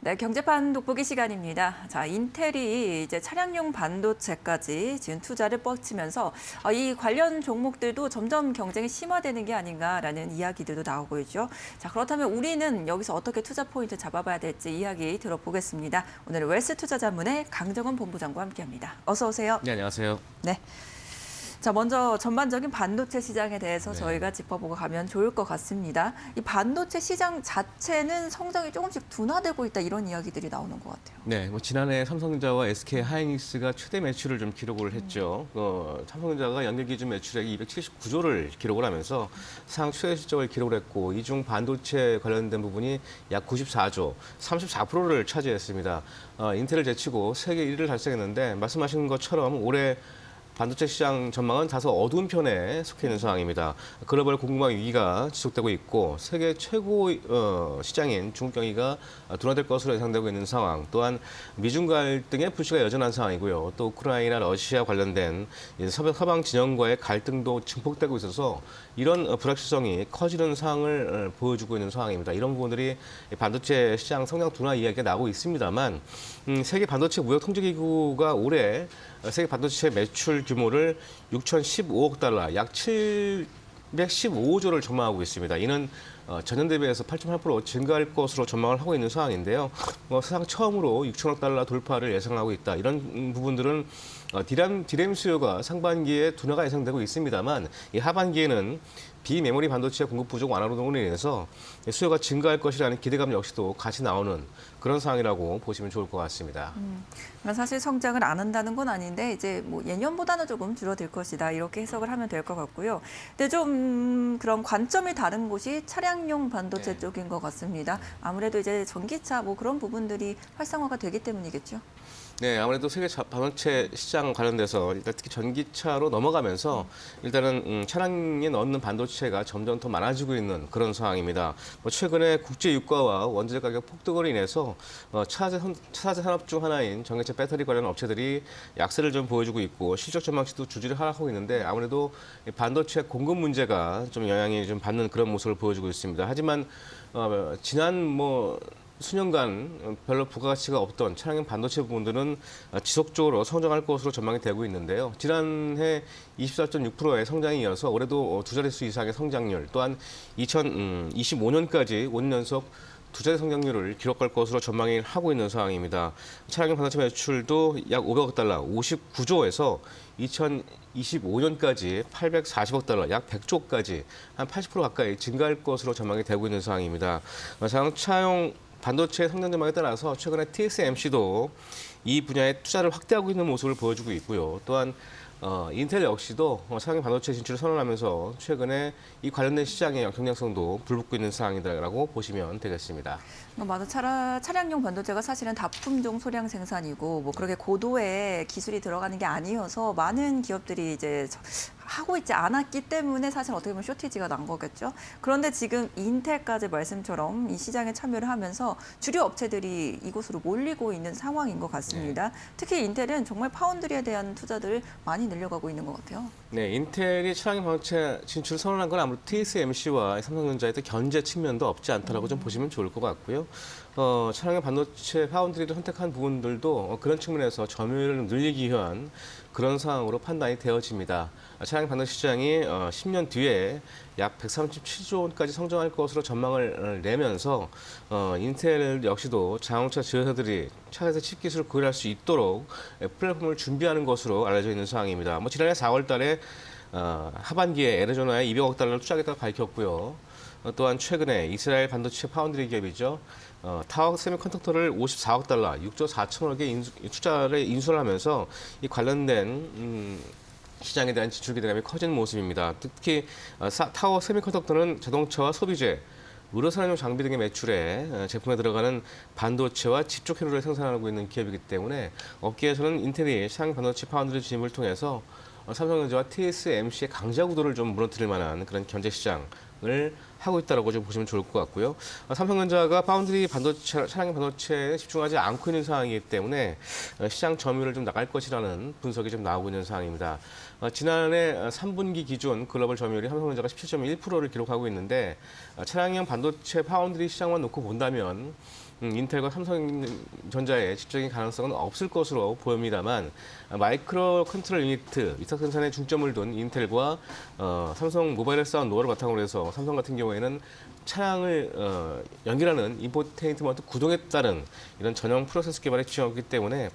네, 경제판 돋보기 시간입니다. 자, 인텔이 이제 차량용 반도체까지 지금 투자를 뻗치면서 이 관련 종목들도 점점 경쟁이 심화되는 게 아닌가라는 이야기들도 나오고 있죠. 자, 그렇다면 우리는 여기서 어떻게 투자 포인트 잡아봐야 될지 이야기 들어보겠습니다. 오늘은 웰스투자자문의 강정원 본부장과 함께합니다. 어서 오세요. 네, 안녕하세요. 네. 자, 먼저 전반적인 반도체 시장에 대해서 네. 저희가 짚어보고 가면 좋을 것 같습니다. 이 반도체 시장 자체는 성장이 조금씩 둔화되고 있다 이런 이야기들이 나오는 것 같아요. 네, 지난해 삼성전자와 SK 하이닉스가 최대 매출을 좀 기록을 했죠. 삼성전자가 연결 기준 매출액이 279조를 기록을 하면서 사상 최대 실적을 기록을 했고, 이 중 반도체 관련된 부분이 약 94조, 34%를 차지했습니다. 인텔을 제치고 세계 1위를 달성했는데, 말씀하신 것처럼 올해 반도체 시장 전망은 다소 어두운 편에 속해 있는 상황입니다. 글로벌 공급망 위기가 지속되고 있고, 세계 최고 시장인 중국 경기가 둔화될 것으로 예상되고 있는 상황, 또한 미중 갈등의 불씨가 여전한 상황이고요. 또 우크라이나, 러시아 관련된 서방 진영과의 갈등도 증폭되고 있어서 이런 불확실성이 커지는 상황을 보여주고 있는 상황입니다. 이런 부분들이 반도체 시장 성장 둔화 이야기가 나오고 있습니다만, 세계 반도체 무역 통제기구가 올해 세계 반도체 매출 규모를 6,015억 달러, 약 715조를 전망하고 있습니다. 이는 전년 대비해서 8.8% 증가할 것으로 전망을 하고 있는 상황인데요. 사상 처음으로 6천억 달러 돌파를 예상하고 있다. 이런 부분들은 디램 수요가 상반기에 둔화가 예상되고 있습니다만, 이 하반기에는 비메모리 반도체 공급 부족 완화로 인해서 수요가 증가할 것이라는 기대감 역시도 같이 나오는 그런 상황이라고 보시면 좋을 것 같습니다. 사실 성장을 안 한다는 건 아닌데 이제 뭐 예년보다는 조금 줄어들 것이다 이렇게 해석을 하면 될 것 같고요. 근데 좀 그런 관점이 다른 곳이 차량용 반도체 네. 쪽인 것 같습니다. 아무래도 이제 전기차 뭐 그런 부분들이 활성화가 되기 때문이겠죠. 네, 아무래도 세계 반도체 시장 관련돼서 일단 특히 전기차로 넘어가면서 일단은 차량에 넣는 반도체가 점점 더 많아지고 있는 그런 상황입니다. 최근에 국제 유가와 원재료 가격 폭등으로 인해서 차세대 산업 중 하나인 전기차 배터리 관련 업체들이 약세를 좀 보여주고 있고, 실적 전망치도 주지를 하락하고 있는데, 아무래도 반도체 공급 문제가 좀 영향이 좀 받는 그런 모습을 보여주고 있습니다. 하지만 지난 수년간 별로 부가가치가 없던 차량용 반도체 부분들은 지속적으로 성장할 것으로 전망이 되고 있는데요. 지난해 24.6%의 성장에 이어서 올해도 두 자릿수 이상의 성장률, 또한 2025년까지 5년 연속 두 자리 성장률을 기록할 것으로 전망을 하고 있는 상황입니다. 차량용 반도체 매출도 약 500억 달러, 59조에서 2025년까지 840억 달러, 약 100조까지 한 80% 가까이 증가할 것으로 전망이 되고 있는 상황입니다. 자동차용 반도체 성장 전망에 따라서 최근에 TSMC도 이 분야에 투자를 확대하고 있는 모습을 보여주고 있고요. 또한 인텔 역시도 차량용 반도체 진출을 선언하면서 최근에 이 관련된 시장의 경쟁성도 불붙고 있는 상황이라고 보시면 되겠습니다. 맞아. 차량용 반도체가 사실은 다품종 소량 생산이고 뭐 그렇게 고도의 기술이 들어가는 게 아니어서 많은 기업들이 이제 하고 있지 않았기 때문에 사실 어떻게 보면 쇼티지가 난 거겠죠. 그런데 지금 인텔까지 말씀처럼 이 시장에 참여를 하면서 주류 업체들이 이곳으로 몰리고 있는 상황인 것 같습니다. 특히 인텔은 정말 파운드리에 대한 투자들을 많이 늘려가고 있는 것 같아요. 네, 인텔이 차량용 반도체 진출을 선언한 건 아무래도 TSMC와 삼성전자의 또 견제 측면도 없지 않다라고 좀 보시면 좋을 것 같고요. 차량용 반도체 파운드리를 선택한 부분들도 그런 측면에서 점유율을 늘리기 위한 그런 상황으로 판단이 되어집니다. 차량용 반도체 시장이 10년 뒤에 약 137조 원까지 성장할 것으로 전망을 내면서 인텔 역시도 자동차 제휴사들이 차에서 칩 기술을 구현할 수 있도록 플랫폼을 준비하는 것으로 알려져 있는 상황입니다. 지난해 4월 달에 하반기에 애리조나에 200억 달러를 투자하겠다고 밝혔고요. 또한 최근에 이스라엘 반도체 파운드리 기업이죠. 타워 세미컨덕터를 54억 달러, 6조 4천억의 투자를 인수를 하면서 이 관련된 시장에 대한 진출 기대감이 커지는 모습입니다. 특히 타워 세미컨덕터는 자동차와 소비재, 의료산업용 장비 등의 매출에 제품에 들어가는 반도체와 집 쪽 회로를 생산하고 있는 기업이기 때문에 업계에서는 인텔이 차량 반도체 파운드리 진입을 통해서 삼성전자와 TSMC의 강자 구도를 좀 무너뜨릴 만한 그런 견제 시장을 하고 있다고 좀 보시면 좋을 것 같고요. 삼성전자가 파운드리 반도체, 차량용 반도체에 집중하지 않고 있는 상황이기 때문에 시장 점유율을 좀 나갈 것이라는 분석이 좀 나오고 있는 상황입니다. 지난해 3분기 기준 글로벌 점유율이 삼성전자가 17.1%를 기록하고 있는데 차량용 반도체 파운드리 시장만 놓고 본다면 인텔과 삼성전자의 직접적인 가능성은 없을 것으로 보입니다만 마이크로 컨트롤 유니트 위탁 생산에 중점을 둔 인텔과 삼성 모바일에 쌓은 노하우를 바탕으로 해서 삼성 같은 경우에는 차량을 연결하는 인포테인먼트 구동에 따른 이런 전용 프로세스 개발에 취하기 때문에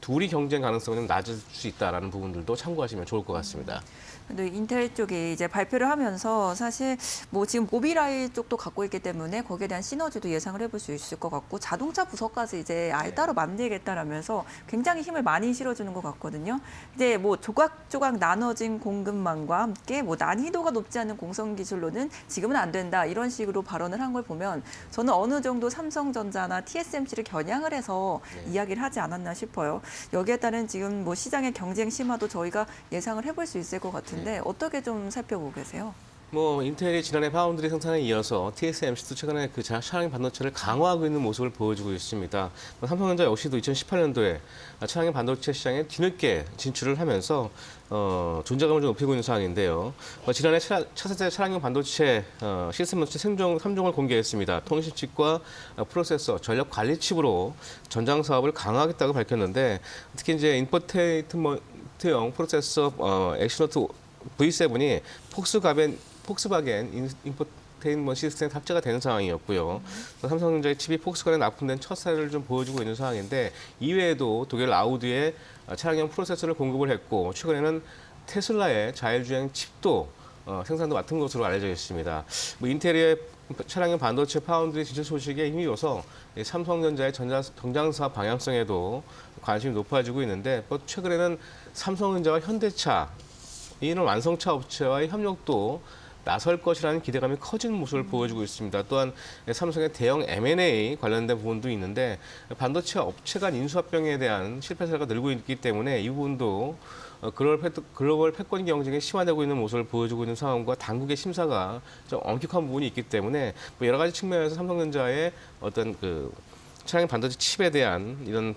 둘이 경쟁 가능성은 좀 낮을 수 있다라는 부분들도 참고하시면 좋을 것 같습니다. 근데 인텔 쪽이 이제 발표를 하면서 사실 뭐 지금 모빌아이 쪽도 갖고 있기 때문에 거기에 대한 시너지도 예상을 해볼 수 있을 것 같고 자동차 부서까지 이제 아예 따로 만들겠다라면서 굉장히 힘을 많이 실어주는 것 같거든요. 이제 뭐 조각조각 나눠진 공급망과 함께 뭐 난이도가 높지 않은 공성 기술로는 지금은 안 된다 이런 식으로 발언을 한 걸 보면 저는 어느 정도 삼성전자나 TSMC를 겨냥을 해서 이야기를 하지 않았나 싶어요. 여기에 따른 지금 뭐 시장의 경쟁 심화도 저희가 예상을 해볼 수 있을 것 같은데 어떻게 좀 살펴보고 계세요? 뭐 인텔이 지난해 파운드리 생산에 이어서 TSMC도 최근에 그 차량 반도체를 강화하고 있는 모습을 보여주고 있습니다. 삼성전자 역시도 2018년도에 차량 반도체 시장에 뒤늦게 진출을 하면서 존재감을 좀 높이고 있는 상황인데요. 지난해 차세대 차량용 반도체 시스템 반도체 3종을 공개했습니다. 통신칩과 프로세서, 전력 관리 칩으로 전장 사업을 강화하겠다고 밝혔는데 특히 이제 인포테인먼트용 프로세서 액시노트 V7이 폭스바겐 인포테인먼트 시스템에 탑재가 되는 상황이었고요. 삼성전자의 칩이 폭스바겐에 납품된 첫 사례를 좀 보여주고 있는 상황인데 이외에도 독일 아우디에 차량용 프로세서를 공급을 했고 최근에는 테슬라의 자율주행 칩도 생산도 맡은 것으로 알려져 있습니다. 뭐 인텔의 차량용 반도체 파운드리 진출 소식에 힘입어서 삼성전자의 정장 사업 방향성에도 관심이 높아지고 있는데 최근에는 삼성전자와 현대차 이런 완성차 업체와의 협력도 나설 것이라는 기대감이 커지는 모습을 보여주고 있습니다. 또한 삼성의 대형 M&A 관련된 부분도 있는데 반도체 업체 간 인수합병에 대한 실패 사례가 늘고 있기 때문에 이 부분도 글로벌 패권 경쟁이 심화되고 있는 모습을 보여주고 있는 상황과 당국의 심사가 좀 엄격한 부분이 있기 때문에 뭐 여러 가지 측면에서 삼성전자의 어떤 그 차량 반도체 칩에 대한 이런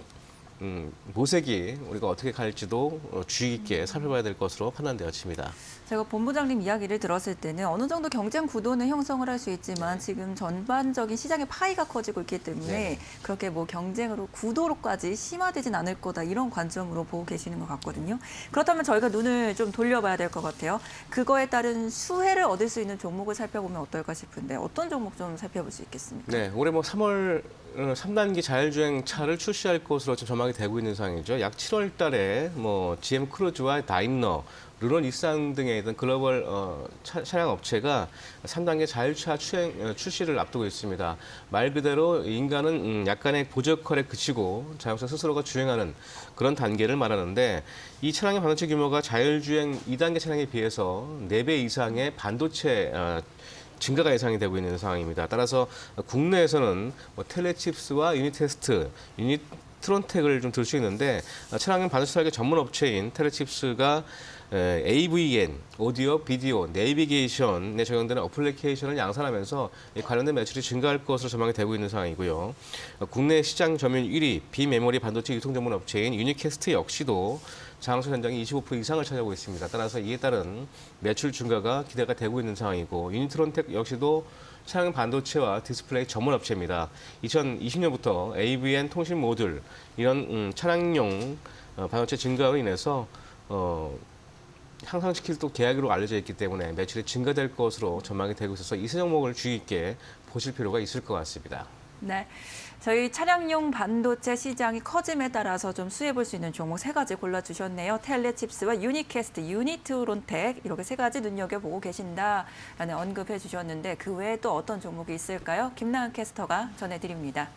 모색이 우리가 어떻게 갈지도 주의 깊게 살펴봐야 될 것으로 판단되어집니다. 제가 본부장님 이야기를 들었을 때는 어느 정도 경쟁 구도는 형성을 할 수 있지만 지금 전반적인 시장의 파이가 커지고 있기 때문에 그렇게 뭐 경쟁으로 구도로까지 심화되진 않을 거다 이런 관점으로 보고 계시는 것 같거든요. 그렇다면 저희가 눈을 좀 돌려봐야 될 것 같아요. 그거에 따른 수혜를 얻을 수 있는 종목을 살펴보면 어떨까 싶은데 어떤 종목 좀 살펴볼 수 있겠습니까? 네, 올해 뭐 3월 3단기 자율주행 차를 출시할 것으로 지금 전망이 되고 있는 상황이죠. 약 7월 달에 뭐 GM 크루즈와 다임러, 르노, 닛산 등의 이런 글로벌 차량 업체가 3단계 자율차 출시를 앞두고 있습니다. 말 그대로 인간은 약간의 보조 역할에 그치고 자동차 스스로가 주행하는 그런 단계를 말하는데 이 차량의 반도체 규모가 자율주행 2단계 차량에 비해서 4배 이상의 반도체 증가가 예상이 되고 있는 상황입니다. 따라서 국내에서는 뭐 텔레칩스와 유니테스트, 유니트론텍을 좀 들 수 있는데 차량용 반도체 설계 전문 업체인 텔레칩스가 AVN, 오디오, 비디오, 내비게이션에 적용되는 어플리케이션을 양산하면서 관련된 매출이 증가할 것으로 전망이 되고 있는 상황이고요. 국내 시장 점유율 1위 비메모리 반도체 유통 전문 업체인 유니캐스트 역시도 장수 현장이 25% 이상을 차지하고 있습니다. 따라서 이에 따른 매출 증가가 기대가 되고 있는 상황이고 유니트론텍 역시도 차량 반도체와 디스플레이 전문 업체입니다. 2020년부터 AVN 통신 모듈 이런 차량용 반도체 증가로 인해서 향상시킬 또 계약으로 알려져 있기 때문에 매출이 증가될 것으로 전망이 되고 있어서 이 세 종목을 주의 깊게 보실 필요가 있을 것 같습니다. 네, 저희 차량용 반도체 시장이 커짐에 따라서 좀 수혜해 볼 수 있는 종목 3가지 골라주셨네요. 텔레칩스와 유니캐스트, 유니트론텍 이렇게 3가지 눈여겨보고 계신다라는 언급해 주셨는데 그 외에 또 어떤 종목이 있을까요? 김나은 캐스터가 전해드립니다.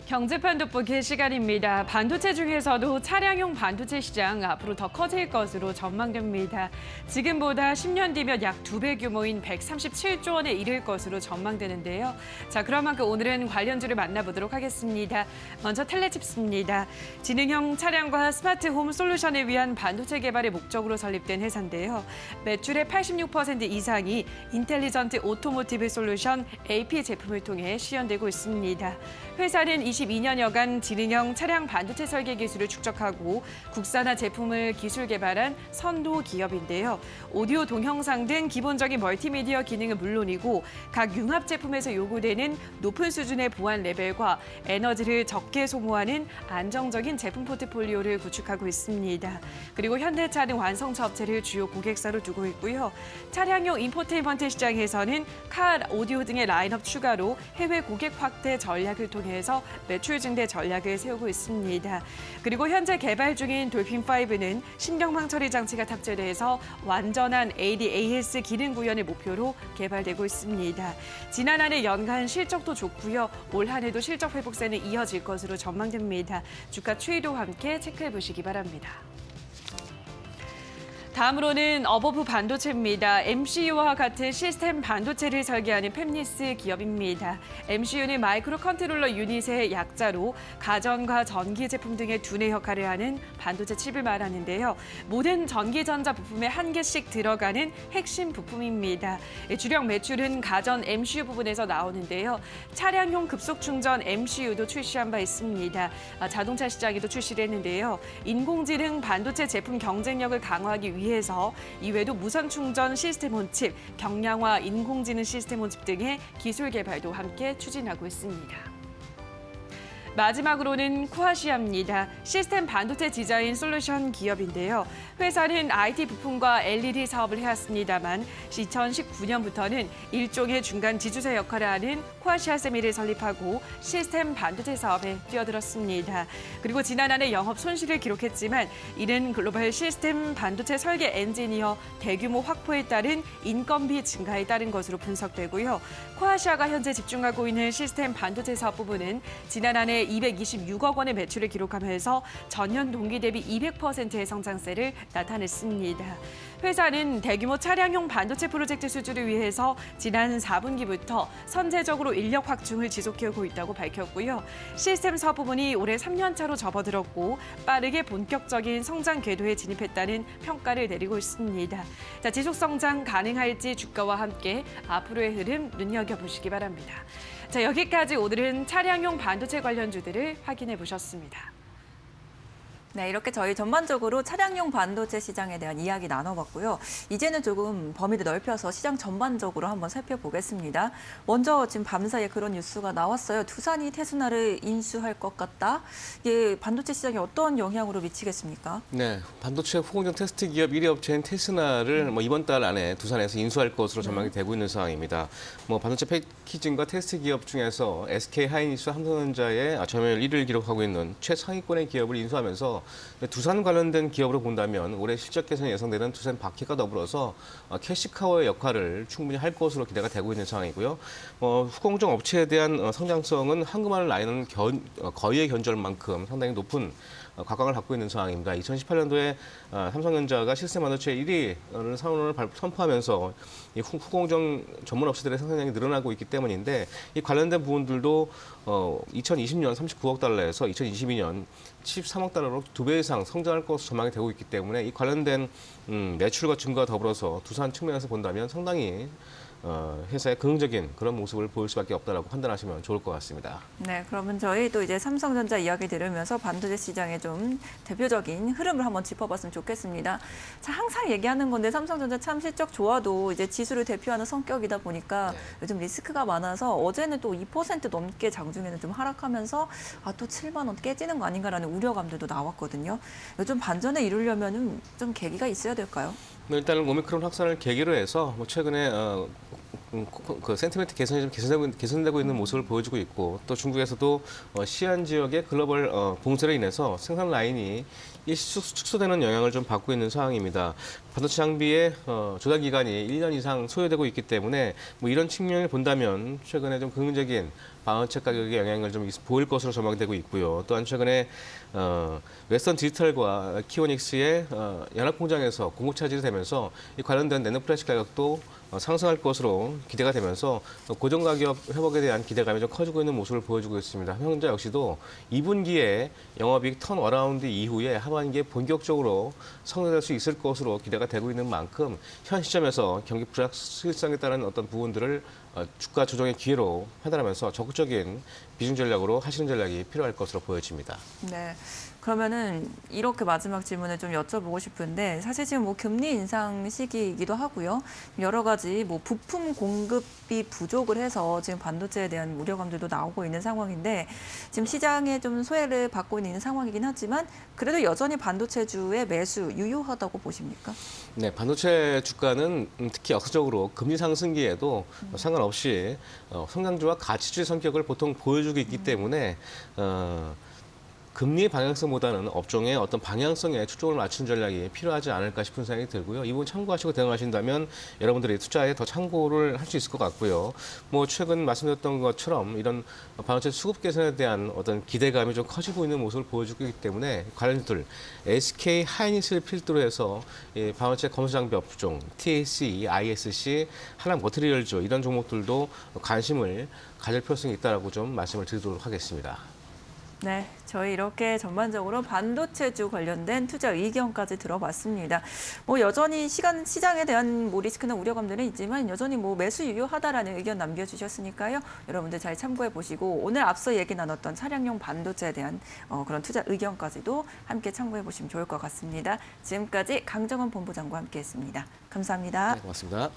경제판 돋보기 시간입니다. 반도체 중에서도 차량용 반도체 시장 앞으로 더 커질 것으로 전망됩니다. 지금보다 10년 뒤면 약 2배 규모인 137조 원에 이를 것으로 전망되는데요. 자, 그럼 만큼 오늘은 관련주를 만나보도록 하겠습니다. 먼저 텔레칩스입니다. 지능형 차량과 스마트 홈 솔루션을 위한 반도체 개발의 목적으로 설립된 회사인데요. 매출의 86% 이상이 인텔리전트 오토모티브 솔루션 AP 제품을 통해 시연되고 있습니다. 회사는 22년여간 지능형 차량 반도체 설계 기술을 축적하고 국산화 제품을 기술 개발한 선도 기업인데요. 오디오, 동영상 등 기본적인 멀티미디어 기능은 물론이고 각 융합 제품에서 요구되는 높은 수준의 보안 레벨과 에너지를 적게 소모하는 안정적인 제품 포트폴리오를 구축하고 있습니다. 그리고 현대차 등 완성차 업체를 주요 고객사로 두고 있고요. 차량용 인포테인먼트 시장에서는 카, 오디오 등의 라인업 추가로 해외 고객 확대 전략을 통해서 매출 증대 전략을 세우고 있습니다. 그리고 현재 개발 중인 돌핀5는 신경망 처리 장치가 탑재돼서 완전한 ADAS 기능 구현을 목표로 개발되고 있습니다. 지난 한 해 연간 실적도 좋고요. 올 한 해도 실적 회복세는 이어질 것으로 전망됩니다. 주가 추이도 함께 체크해 보시기 바랍니다. 다음으로는 어버브 반도체입니다. MCU와 같은 시스템 반도체를 설계하는 팹리스 기업입니다. MCU는 마이크로 컨트롤러 유닛의 약자로 가전과 전기 제품 등의 두뇌 역할을 하는 반도체 칩을 말하는데요. 모든 전기전자 부품에 한 개씩 들어가는 핵심 부품입니다. 주력 매출은 가전 MCU 부분에서 나오는데요. 차량용 급속 충전 MCU도 출시한 바 있습니다. 자동차 시장에도 출시를 했는데요. 인공지능 반도체 제품 경쟁력을 강화하기 위해서 이외에도 무선 충전 시스템 온칩, 경량화 인공지능 시스템 온칩 등의 기술 개발도 함께 추진하고 있습니다. 마지막으로는 쿠아시아입니다. 시스템 반도체 디자인 솔루션 기업인데요. 회사는 IT 부품과 LED 사업을 해왔습니다만 2019년부터는 일종의 중간 지주사 역할을 하는 쿠아시아 세미를 설립하고 시스템 반도체 사업에 뛰어들었습니다. 그리고 지난 한 해 영업 손실을 기록했지만 이는 글로벌 시스템 반도체 설계 엔지니어 대규모 확보에 따른 인건비 증가에 따른 것으로 분석되고요. 쿠아시아가 현재 집중하고 있는 시스템 반도체 사업 부분은 지난 한 해 226억 원의 매출을 기록하면서 전년 동기 대비 200%의 성장세를 나타냈습니다. 회사는 대규모 차량용 반도체 프로젝트 수주를 위해서 지난 4분기부터 선제적으로 인력 확충을 지속해오고 있다고 밝혔고요. 시스템 사업 부분이 올해 3년 차로 접어들었고 빠르게 본격적인 성장 궤도에 진입했다는 평가를 내리고 있습니다. 자, 지속 성장 가능할지 주가와 함께 앞으로의 흐름 눈여겨보시기 바랍니다. 자, 여기까지 오늘은 차량용 반도체 관련주들을 확인해 보셨습니다. 네, 이렇게 저희 전반적으로 차량용 반도체 시장에 대한 이야기 나눠봤고요. 이제는 조금 범위를 넓혀서 시장 전반적으로 한번 살펴보겠습니다. 먼저 지금 밤사이에 그런 뉴스가 나왔어요. 두산이 테스나를 인수할 것 같다. 이게 반도체 시장에 어떤 영향으로 미치겠습니까? 네, 반도체 후공정 테스트 기업 1위 업체인 테스나를 이번 달 안에 두산에서 인수할 것으로 전망이 되고 있는 상황입니다. 반도체 패키징과 테스트 기업 중에서 SK 하이닉스와 삼성전자의 점유율 1위를 기록하고 있는 최상위권의 기업을 인수하면서 두산 관련된 기업으로 본다면 올해 실적 개선이 예상되는 두산 바퀴가 더불어서 캐시카우의 역할을 충분히 할 것으로 기대가 되고 있는 상황이고요. 후공정 업체에 대한 성장성은 한국만을 나이는 거의에 견줄 만큼 상당히 높은 각광을 받고 있는 상황입니다. 2018년도에 삼성전자가 시스템 반도체 1위를 선언을 선포하면서 이 후공정 전문 업체들의 생산량이 늘어나고 있기 때문인데 이 관련된 부분들도 2020년 39억 달러에서 2022년 73억 달러로 2배 이상 성장할 것으로 전망이 되고 있기 때문에 이 관련된 매출과 증가와 더불어서 두산 측면에서 본다면 상당히 회사의 긍정적인 그런 모습을 보일 수밖에 없다라고 판단하시면 좋을 것 같습니다. 네, 그러면 저희도 이제 삼성전자 이야기 들으면서 반도체 시장의 좀 대표적인 흐름을 한번 짚어봤으면 좋겠습니다. 자, 항상 얘기하는 건데 삼성전자 참 실적 좋아도 이제 지수를 대표하는 성격이다 보니까 요즘 리스크가 많아서 어제는 또 2% 넘게 장중에는 좀 하락하면서 또 7만 원 깨지는 거 아닌가라는 우려감들도 나왔거든요. 요즘 반전에 이루려면 좀 계기가 있어야 될까요? 일단은 오미크론 확산을 계기로 해서 최근에 그 센티멘트 개선이 좀 개선되고 있는 모습을 보여주고 있고 또 중국에서도 시안 지역의 글로벌 봉쇄로 인해서 생산 라인이 축소되는 영향을 좀 받고 있는 상황입니다. 반도체 장비의 조달 기간이 1년 이상 소요되고 있기 때문에 이런 측면을 본다면 최근에 좀 긍정적인 반도체 가격의 영향을 좀 보일 것으로 전망되고 있고요. 또한 최근에 웨스턴 디지털과 키오닉스의 연합 공장에서 공급 차질이 되면서 이 관련된 내노 플래시 가격도 상승할 것으로 기대가 되면서 고정 가격 회복에 대한 기대감이 좀 커지고 있는 모습을 보여주고 있습니다. 삼성전자 역시도 2분기에 영업이익 턴 어라운드 이후에 하반기에 본격적으로 성장할 수 있을 것으로 기대가 되고 있는 만큼 현 시점에서 경기 불확실성에 따른 어떤 부분들을 주가 조정의 기회로 판단하면서 적극적인 비중 전략으로 하시는 전략이 필요할 것으로 보여집니다. 네. 그러면은 이렇게 마지막 질문을 좀 여쭤보고 싶은데 사실 지금 뭐 금리 인상 시기이기도 하고요. 여러 가지 뭐 부품 공급이 부족을 해서 지금 반도체에 대한 우려감들도 나오고 있는 상황인데 지금 시장에 좀 소외를 받고 있는 상황이긴 하지만 그래도 여전히 반도체주의 매수 유효하다고 보십니까? 네, 반도체 주가는 특히 역사적으로 금리 상승기에도 상관없이 성장주와 가치주의 성격을 보통 보여주고 있기 때문에 금리의 방향성보다는 업종의 어떤 방향성에 초점을 맞춘 전략이 필요하지 않을까 싶은 생각이 들고요. 이 부분 참고하시고 대응하신다면 여러분들이 투자에 더 참고를 할 수 있을 것 같고요. 뭐 최근 말씀드렸던 것처럼 이런 반도체 수급 개선에 대한 어떤 기대감이 좀 커지고 있는 모습을 보여주고 있기 때문에 관련주들 SK 하이닉스를 필두로 해서 이 반도체 검수 장비 업종, TSE, ISC, 한남 머티리얼즈 이런 종목들도 관심을 가질 필요성이 있다라고 좀 말씀을 드리도록 하겠습니다. 네, 저희 이렇게 전반적으로 반도체주 관련된 투자 의견까지 들어봤습니다. 뭐 여전히 시장에 대한 뭐 리스크나 우려감들은 있지만 여전히 뭐 매수 유효하다라는 의견 남겨주셨으니까요. 여러분들 잘 참고해 보시고 오늘 앞서 얘기 나눴던 차량용 반도체에 대한 그런 투자 의견까지도 함께 참고해 보시면 좋을 것 같습니다. 지금까지 강정원 본부장과 함께했습니다. 감사합니다. 네, 고맙습니다.